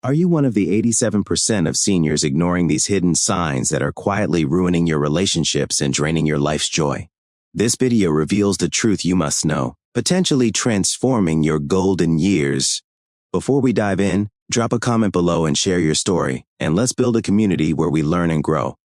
Are you one of the 87% of seniors ignoring these hidden signs that are quietly ruining your relationships and draining your life's joy? This video reveals the truth you must know, potentially transforming your golden years. Before we dive in, drop a comment below and share your story, and let's build a community where we learn and grow.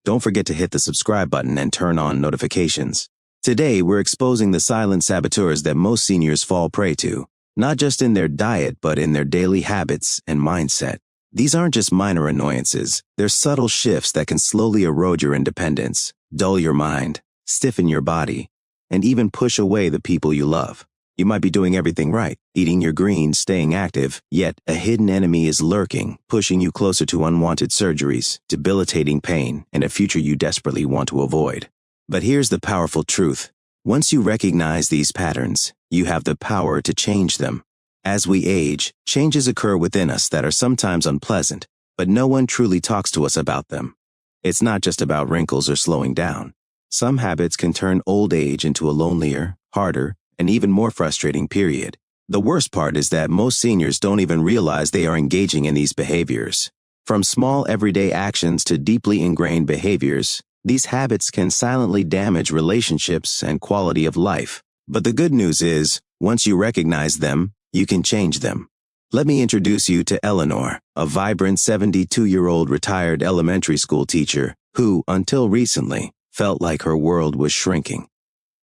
Don't forget to hit the subscribe button and turn on notifications. Today, we're exposing the silent saboteurs that most seniors fall prey to, not just in their diet, but in their daily habits and mindset. These aren't just minor annoyances. They're subtle shifts that can slowly erode your independence, dull your mind, stiffen your body, and even push away the people you love. You might be doing everything right, eating your greens, staying active, yet a hidden enemy is lurking, pushing you closer to unwanted surgeries, debilitating pain, and a future you desperately want to avoid. But here's the powerful truth. Once you recognize these patterns, you have the power to change them. As we age, changes occur within us that are sometimes unpleasant, but no one truly talks to us about them. It's not just about wrinkles or slowing down. Some habits can turn old age into a lonelier, harder, and even more frustrating period. The worst part is that most seniors don't even realize they are engaging in these behaviors. From small everyday actions to deeply ingrained behaviors, these habits can silently damage relationships and quality of life. But the good news is, once you recognize them, you can change them. Let me introduce you to Eleanor, a vibrant 72-year-old retired elementary school teacher who, until recently, felt like her world was shrinking.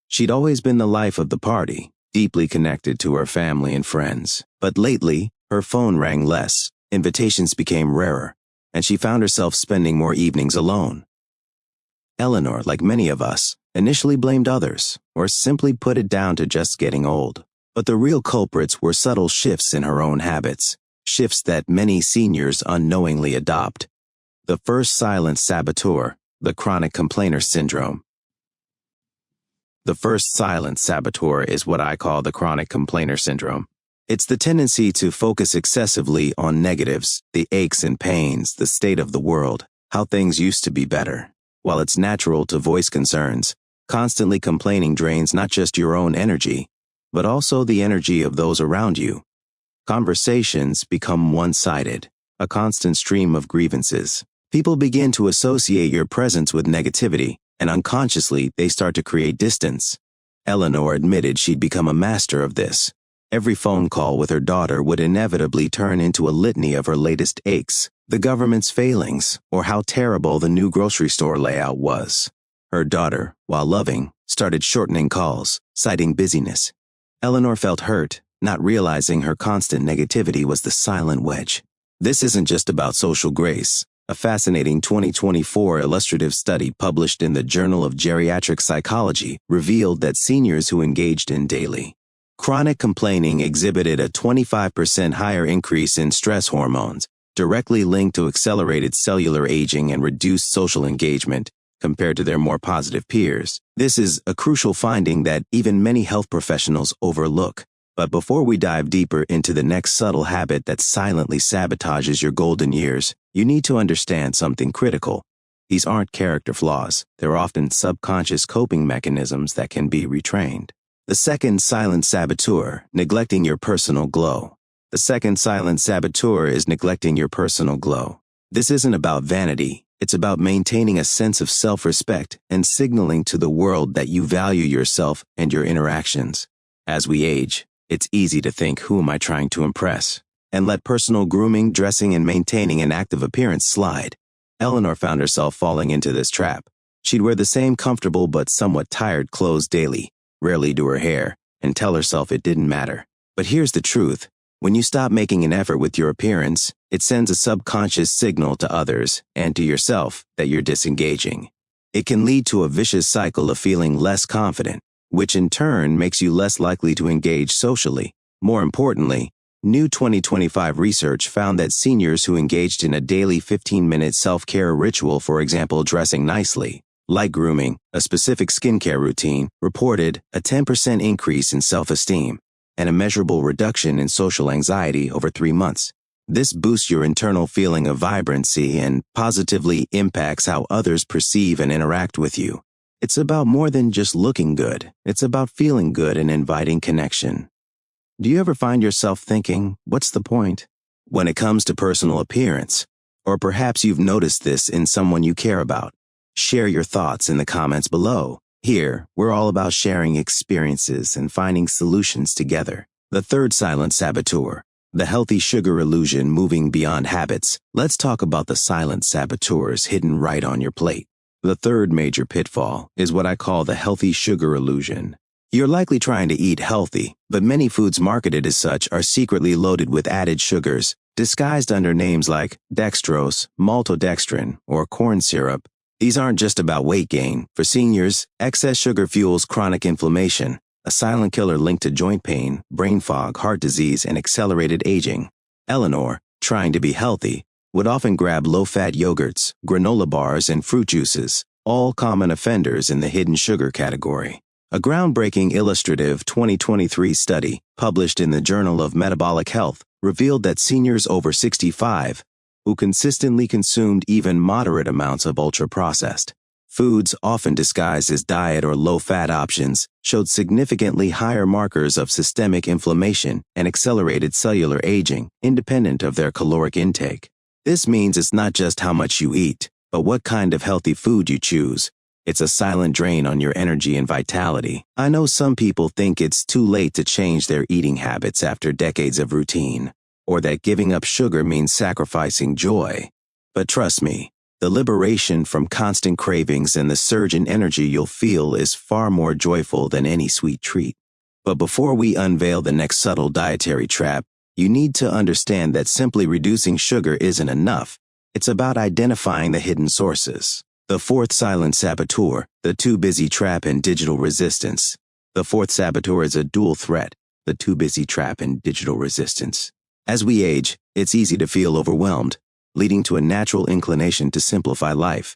She'd always been the life of the party, deeply connected to her family and friends. But lately, her phone rang less, invitations became rarer, and she found herself spending more evenings alone. Eleanor, like many of us, initially blamed others, or simply put it down to just getting old. But the real culprits were subtle shifts in her own habits, shifts that many seniors unknowingly adopt. The first silent saboteur, the chronic complainer syndrome. The first silent saboteur is what I call the chronic complainer syndrome. It's the tendency to focus excessively on negatives, the aches and pains, the state of the world, how things used to be better. While it's natural to voice concerns, constantly complaining drains not just your own energy, but also the energy of those around you. Conversations become one-sided, a constant stream of grievances. People begin to associate your presence with negativity, and unconsciously they start to create distance. Eleanor admitted she'd become a master of this. Every phone call with her daughter would inevitably turn into a litany of her latest aches, the government's failings, or how terrible the new grocery store layout was. Her daughter, while loving, started shortening calls, citing busyness. Eleanor felt hurt, not realizing her constant negativity was the silent wedge. This isn't just about social grace. A fascinating 2024 illustrative study published in the Journal of Geriatric Psychology revealed that seniors who engaged in daily chronic complaining exhibited a 25% higher increase in stress hormones, directly linked to accelerated cellular aging and reduced social engagement compared to their more positive peers. This is a crucial finding that even many health professionals overlook. But before we dive deeper into the next subtle habit that silently sabotages your golden years, you need to understand something critical. These aren't character flaws. They're often subconscious coping mechanisms that can be retrained. The second silent saboteur, neglecting your personal glow. The second silent saboteur is neglecting your personal glow. This isn't about vanity. It's about maintaining a sense of self-respect and signaling to the world that you value yourself and your interactions. As we age, it's easy to think, who am I trying to impress? And let personal grooming, dressing, and maintaining an active appearance slide. Eleanor found herself falling into this trap. She'd wear the same comfortable but somewhat tired clothes daily, rarely do her hair, and tell herself it didn't matter. But here's the truth. When you stop making an effort with your appearance, it sends a subconscious signal to others and to yourself that you're disengaging. It can lead to a vicious cycle of feeling less confident, which in turn makes you less likely to engage socially. More importantly, new 2025 research found that seniors who engaged in a daily 15-minute self-care ritual, for example, dressing nicely, light grooming, a specific skincare routine, reported a 10% increase in self-esteem and a measurable reduction in social anxiety over 3 months. This boosts your internal feeling of vibrancy and positively impacts how others perceive and interact with you. It's about more than just looking good. It's about feeling good and inviting connection. Do you ever find yourself thinking, what's the point? when it comes to personal appearance, or perhaps you've noticed this in someone you care about. Share your thoughts in the comments below. Here, we're all about sharing experiences and finding solutions together. The third silent saboteur, the healthy sugar illusion moving beyond habits. Let's talk about the silent saboteurs hidden right on your plate. The third major pitfall is what I call the healthy sugar illusion. You're likely trying to eat healthy, but many foods marketed as such are secretly loaded with added sugars, disguised under names like dextrose, maltodextrin, or corn syrup. These aren't just about weight gain. For seniors, excess sugar fuels chronic inflammation, a silent killer linked to joint pain, brain fog, heart disease, and accelerated aging. Eleanor, trying to be healthy, would often grab low-fat yogurts, granola bars, and fruit juices, all common offenders in the hidden sugar category. A groundbreaking illustrative 2023 study published in the Journal of Metabolic Health revealed that seniors over 65 who consistently consumed even moderate amounts of ultra-processed foods, often disguised as diet or low-fat options, showed significantly higher markers of systemic inflammation and accelerated cellular aging, independent of their caloric intake. This means it's not just how much you eat, but what kind of healthy food you choose. It's a silent drain on your energy and vitality. I know some people think it's too late to change their eating habits after decades of routine, or that giving up sugar means sacrificing joy. But trust me, the liberation from constant cravings and the surge in energy you'll feel is far more joyful than any sweet treat. But before we unveil the next subtle dietary trap, you need to understand that simply reducing sugar isn't enough. It's about identifying the hidden sources. The fourth silent saboteur, the too busy trap and digital resistance. The fourth saboteur is a dual threat, the too busy trap and digital resistance. As we age, it's easy to feel overwhelmed, leading to a natural inclination to simplify life.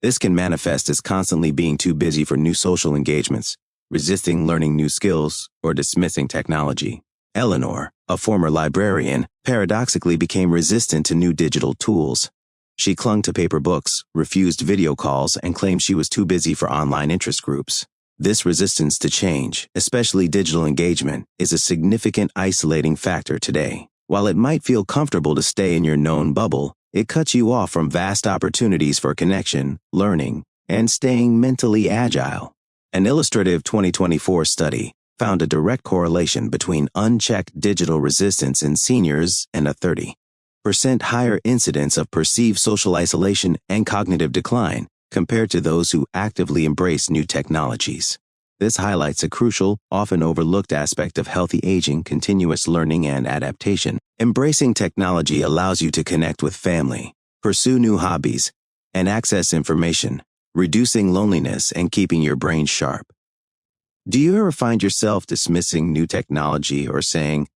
This can manifest as constantly being too busy for new social engagements, resisting learning new skills, or dismissing technology. Eleanor, a former librarian, paradoxically became resistant to new digital tools. She clung to paper books, refused video calls, and claimed she was too busy for online interest groups. This resistance to change, especially digital engagement, is a significant isolating factor today. While it might feel comfortable to stay in your known bubble, it cuts you off from vast opportunities for connection, learning, and staying mentally agile. An illustrative 2024 study found a direct correlation between unchecked digital resistance in seniors and a 30% higher incidence of perceived social isolation and cognitive decline compared to those who actively embrace new technologies. This highlights a crucial, often overlooked aspect of healthy aging: continuous learning and adaptation. Embracing technology allows you to connect with family, pursue new hobbies, and access information, reducing loneliness and keeping your brain sharp. Do you ever find yourself dismissing new technology or saying,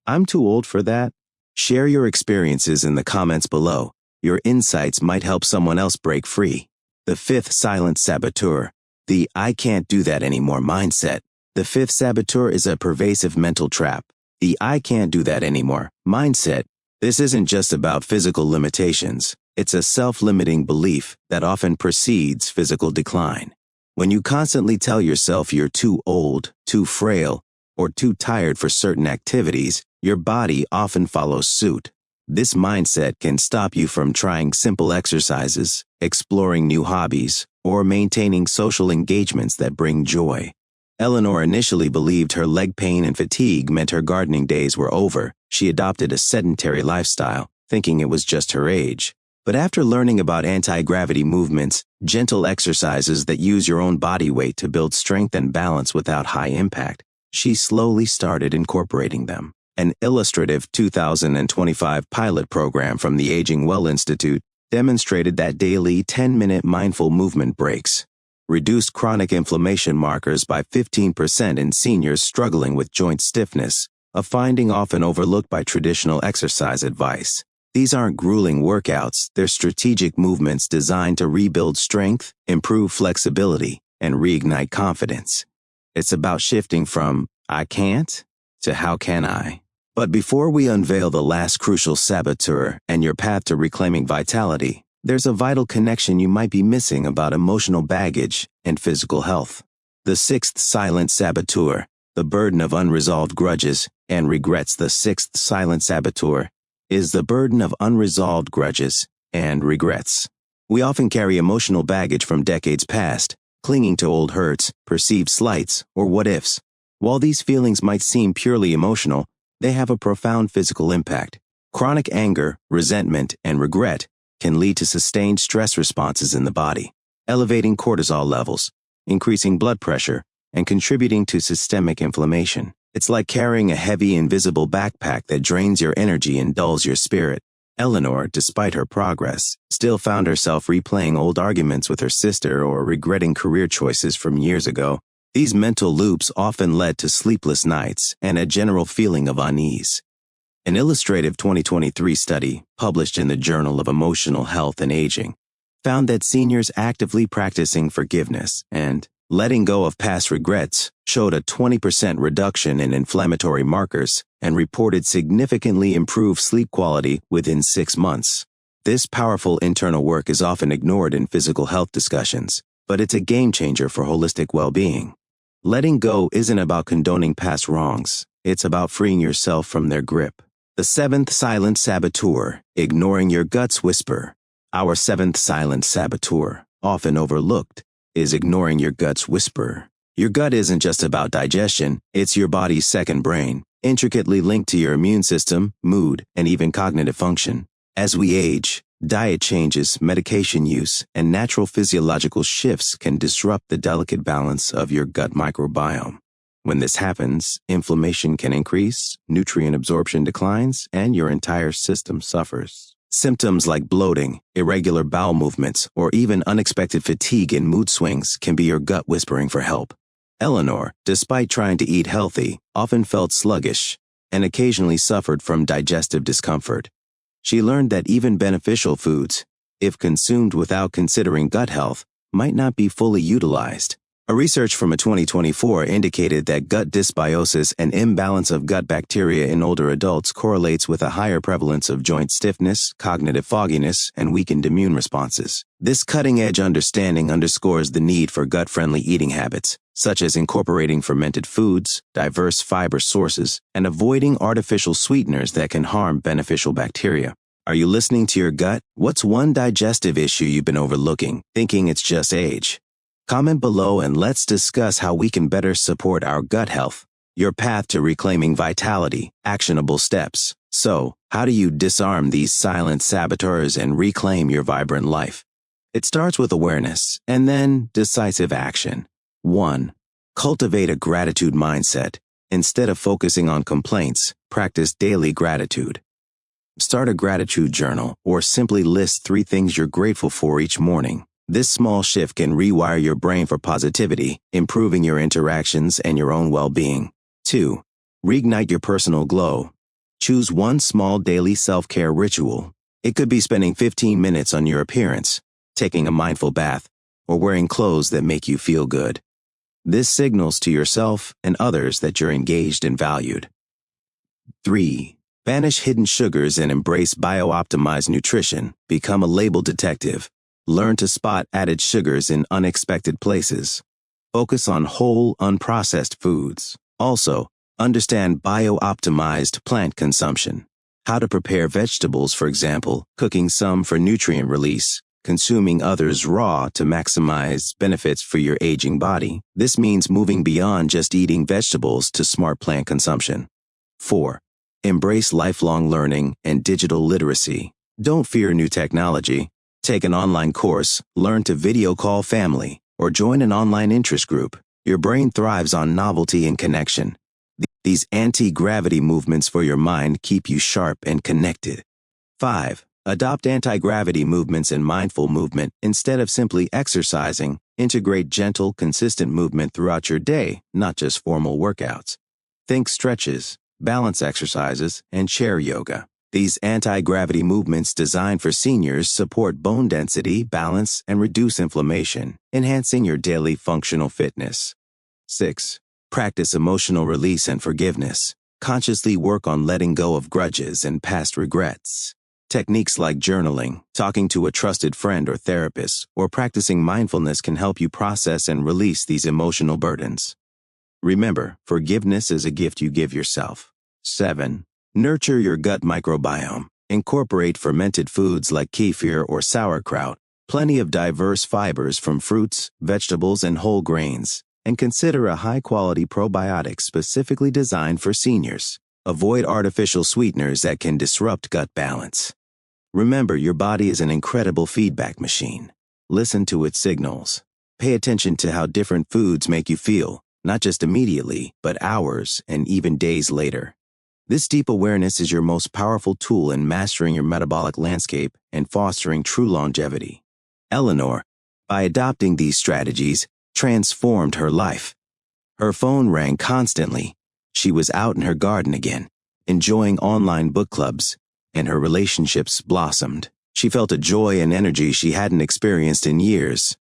"I'm too old for that"? Share your experiences in the comments below. Your insights might help someone else break free. The fifth silent saboteur, the "I can't do that anymore" mindset. The fifth saboteur is a pervasive mental trap. The "I can't do that anymore" mindset. This isn't just about physical limitations. It's a self-limiting belief that often precedes physical decline. When you constantly tell yourself you're too old, too frail, or too tired for certain activities, your body often follows suit. This mindset can stop you from trying simple exercises, exploring new hobbies, or maintaining social engagements that bring joy. Eleanor initially believed her leg pain and fatigue meant her gardening days were over. She adopted a sedentary lifestyle, thinking it was just her age. But after learning about anti-gravity movements, gentle exercises that use your own body weight to build strength and balance without high impact, she slowly started incorporating them. An illustrative 2025 pilot program from the Aging Well Institute demonstrated that daily 10-minute mindful movement breaks reduced chronic inflammation markers by 15% in seniors struggling with joint stiffness, a finding often overlooked by traditional exercise advice. These aren't grueling workouts, they're strategic movements designed to rebuild strength, improve flexibility, and reignite confidence. It's about shifting from "I can't" to "how can I?" But before we unveil the last crucial saboteur and your path to reclaiming vitality, there's a vital connection you might be missing about emotional baggage and physical health. The sixth silent saboteur, the burden of unresolved grudges and regrets. The sixth silent saboteur is the burden of unresolved grudges and regrets. We often carry emotional baggage from decades past, clinging to old hurts, perceived slights, or what-ifs. While these feelings might seem purely emotional, they have a profound physical impact. Chronic anger, resentment, and regret can lead to sustained stress responses in the body, elevating cortisol levels, increasing blood pressure, and contributing to systemic inflammation. It's like carrying a heavy, invisible backpack that drains your energy and dulls your spirit. Eleanor, despite her progress, still found herself replaying old arguments with her sister or regretting career choices from years ago. These mental loops often led to sleepless nights and a general feeling of unease. An illustrative 2023 study, published in the Journal of Emotional Health and Aging, found that seniors actively practicing forgiveness and letting go of past regrets showed a 20% reduction in inflammatory markers and reported significantly improved sleep quality within 6 months. This powerful internal work is often ignored in physical health discussions, but it's a game changer for holistic well-being. Letting go isn't about condoning past wrongs. It's about freeing yourself from their grip. The seventh silent saboteur, ignoring your gut's whisper. Our seventh silent saboteur, often overlooked, is ignoring your gut's whisper. Your gut isn't just about digestion, it's your body's second brain, intricately linked to your immune system, mood, and even cognitive function. As we age, diet changes, medication use, and natural physiological shifts can disrupt the delicate balance of your gut microbiome. When this happens, inflammation can increase, nutrient absorption declines, and your entire system suffers. Symptoms like bloating, irregular bowel movements, or even unexpected fatigue and mood swings can be your gut whispering for help. Eleanor, despite trying to eat healthy, often felt sluggish and occasionally suffered from digestive discomfort. She learned that even beneficial foods, if consumed without considering gut health, might not be fully utilized. A research from 2024 indicated that gut dysbiosis and imbalance of gut bacteria in older adults correlates with a higher prevalence of joint stiffness, cognitive fogginess, and weakened immune responses. This cutting-edge understanding underscores the need for gut-friendly eating habits, such as incorporating fermented foods, diverse fiber sources, and avoiding artificial sweeteners that can harm beneficial bacteria. Are you listening to your gut? What's one digestive issue you've been overlooking, thinking it's just age? Comment below and let's discuss how we can better support our gut health. Your path to reclaiming vitality, actionable steps. So, how do you disarm these silent saboteurs and reclaim your vibrant life? It starts with awareness and then decisive action. 1. Cultivate a gratitude mindset. Instead of focusing on complaints, practice daily gratitude. Start a gratitude journal or simply list 3 things you're grateful for each morning. This small shift can rewire your brain for positivity, improving your interactions and your own well-being. 2. Reignite your personal glow. Choose one small daily self-care ritual. It could be spending 15 minutes on your appearance, taking a mindful bath, or wearing clothes that make you feel good. This signals to yourself and others that you're engaged and valued. 3. Banish hidden sugars and embrace bio-optimized nutrition. Become a label detective. Learn to spot added sugars in unexpected places. Focus on whole, unprocessed foods. Also, understand bio-optimized plant consumption. How to prepare vegetables, for example, cooking some for nutrient release, consuming others raw to maximize benefits for your aging body. This means moving beyond just eating vegetables to smart plant consumption. 4. Embrace lifelong learning and digital literacy. Don't fear new technology. Take an online course, learn to video call family, or join an online interest group. Your brain thrives on novelty and connection. These anti-gravity movements for your mind keep you sharp and connected. 5. Adopt anti-gravity movements and mindful movement. Instead of simply exercising, integrate gentle, consistent movement throughout your day, not just formal workouts. Think stretches, balance exercises, and chair yoga. These anti-gravity movements designed for seniors support bone density, balance, and reduce inflammation, enhancing your daily functional fitness. 6. Practice emotional release and forgiveness. Consciously work on letting go of grudges and past regrets. Techniques like journaling, talking to a trusted friend or therapist, or practicing mindfulness can help you process and release these emotional burdens. Remember, forgiveness is a gift you give yourself. 7. Nurture your gut microbiome. Incorporate fermented foods like kefir or sauerkraut, plenty of diverse fibers from fruits, vegetables, and whole grains, and consider a high-quality probiotic specifically designed for seniors. Avoid artificial sweeteners that can disrupt gut balance. Remember, your body is an incredible feedback machine. Listen to its signals. Pay attention to how different foods make you feel, not just immediately, but hours and even days later. This deep awareness is your most powerful tool in mastering your metabolic landscape and fostering true longevity. Eleanor, by adopting these strategies, transformed her life. Her phone rang constantly. She was out in her garden again, enjoying online book clubs, and her relationships blossomed. She felt a joy and energy she hadn't experienced in years.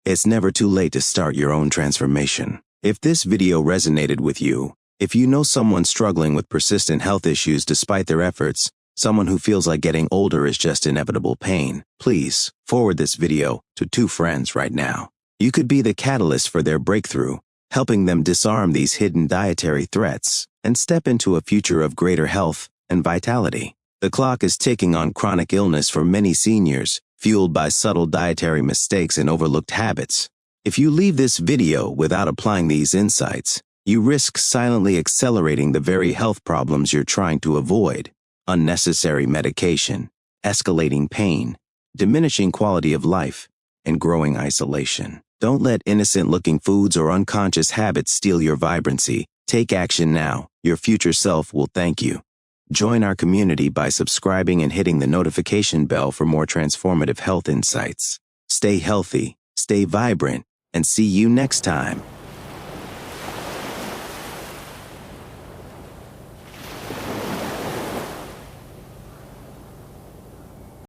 It's never too late to start your own transformation. If this video resonated with you, if you know someone struggling with persistent health issues despite their efforts, someone who feels like getting older is just inevitable pain, please forward this video to 2 friends right now. You could be the catalyst for their breakthrough, helping them disarm these hidden dietary threats and step into a future of greater health and vitality. The clock is ticking on chronic illness for many seniors, fueled by subtle dietary mistakes and overlooked habits. If you leave this video without applying these insights, you risk silently accelerating the very health problems you're trying to avoid: unnecessary medication, escalating pain, diminishing quality of life, and growing isolation. Don't let innocent-looking foods or unconscious habits steal your vibrancy. Take action now. Your future self will thank you. Join our community by subscribing and hitting the notification bell for more transformative health insights. Stay healthy, stay vibrant, and see you next time.